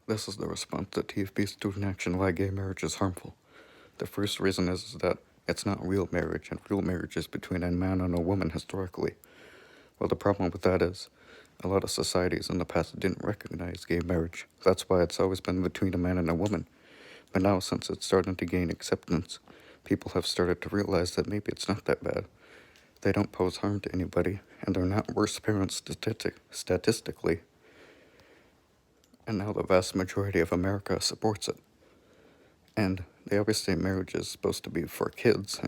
This is the response to TFP student action why gay marriage is harmful. The first reason is that it's not real marriage, and real marriage is between a man and a woman historically. Well, the problem with that is a lot of societies in the past didn't recognize gay marriage. That's why it's always been between a man and a woman. But now, since it's starting to gain acceptance, people have started to realize that maybe it's not that bad. They don't pose harm to anybody, and they're not worse parents statistically. And now the vast majority of America supports it. And they always say marriage is supposed to be for kids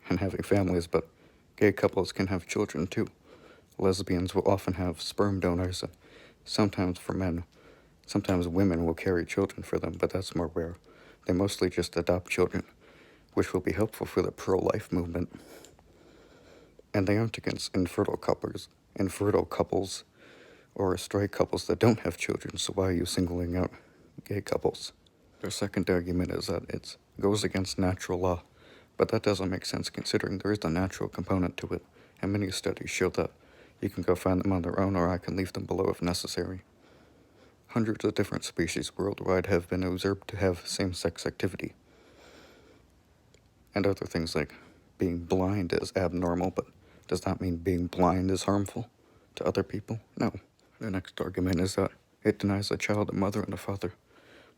and having families, but gay couples can have children too. Lesbians will often have sperm donors, and sometimes for men. Sometimes women will carry children for them, but that's more rare. They mostly just adopt children, which will be helpful for the pro-life movement. And they aren't against infertile couples, or stray couples that don't have children, so why are you singling out gay couples? Their second argument is that it goes against natural law, but that doesn't make sense considering there is a natural component to it, and many studies show that. You can go find them on their own, or I can leave them below if necessary. Hundreds of different species worldwide have been observed to have same-sex activity. And other things like being blind is abnormal, but does that mean being blind is harmful to other people? No. The next argument is that it denies a child a mother and a father.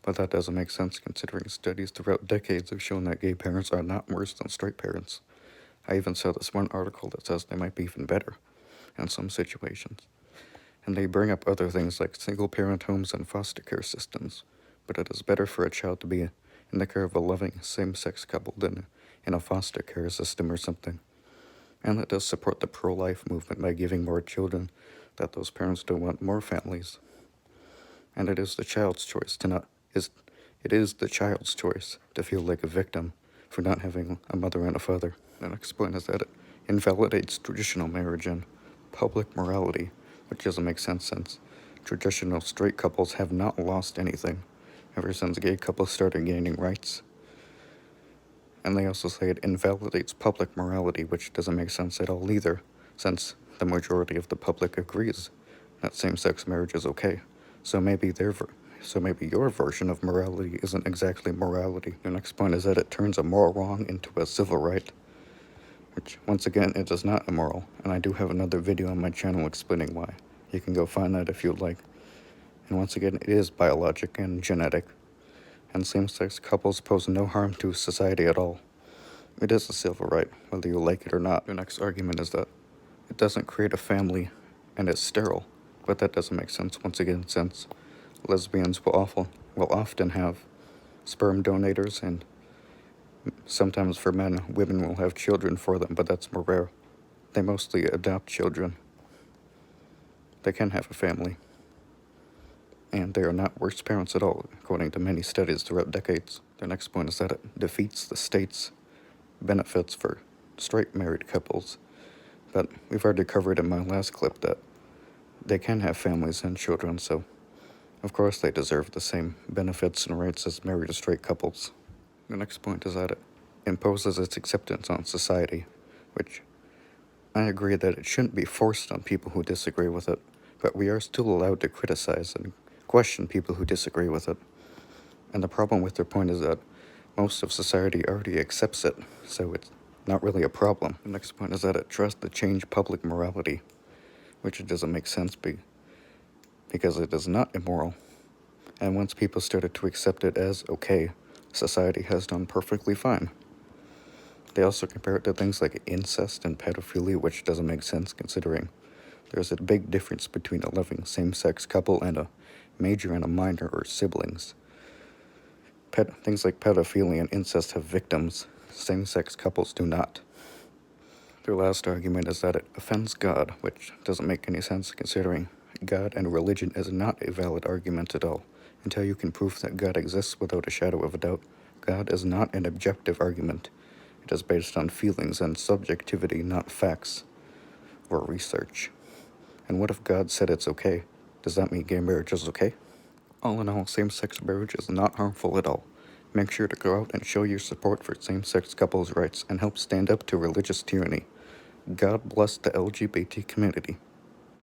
But that doesn't make sense considering studies throughout decades have shown that gay parents are not worse than straight parents. I even saw this one article that says they might be even better in some situations. And they bring up other things like single-parent homes and foster care systems. But it is better for a child to be in the care of a loving same-sex couple than in a foster care system or something. And that does support the pro-life movement by giving more children that those parents don't want more families. And it is the child's choice to feel like a victim for not having a mother and a father. The next point is that it invalidates traditional marriage and public morality, which doesn't make sense since traditional straight couples have not lost anything ever since gay couples started gaining rights. And they also say it invalidates public morality, which doesn't make sense at all either, since the majority of the public agrees that same-sex marriage is okay. So maybe your version of morality isn't exactly morality. The next point is that it turns a moral wrong into a civil right, which, once again, it is not immoral, and I do have another video on my channel explaining why. You can go find that if you'd like. And once again, it is biologic and genetic, and same-sex couples pose no harm to society at all. It is a civil right, whether you like it or not. The next argument is that it doesn't create a family, and it's sterile, but that doesn't make sense once again, since lesbians will often have sperm donators, and sometimes for men, women will have children for them, but that's more rare. They mostly adopt children. They can have a family, and they are not worse parents at all, according to many studies throughout decades. The next point is that it defeats the state's benefits for straight married couples, but we've already covered in my last clip that they can have families and children, so of course they deserve the same benefits and rights as married straight couples. The next point is that it imposes its acceptance on society, which I agree that it shouldn't be forced on people who disagree with it, but we are still allowed to criticize and question people who disagree with it. And the problem with their point is that most of society already accepts it, so it's not really a problem. The next point is that it tries to change public morality, which it doesn't make sense because it is not immoral. And once people started to accept it as okay, society has done perfectly fine. They also compare it to things like incest and pedophilia, which doesn't make sense considering there's a big difference between a loving same-sex couple and a major and a minor or siblings. Things like pedophilia and incest have victims. Same-sex couples do not. Their last argument is that it offends God, which doesn't make any sense considering God and religion is not a valid argument at all. Until you can prove that God exists without a shadow of a doubt, God is not an objective argument. It is based on feelings and subjectivity, not facts or research. And what if God said it's okay? Does that mean gay marriage is okay? All in all, same-sex marriage is not harmful at all. Make sure to go out and show your support for same-sex couples' rights and help stand up to religious tyranny. God bless the LGBT community.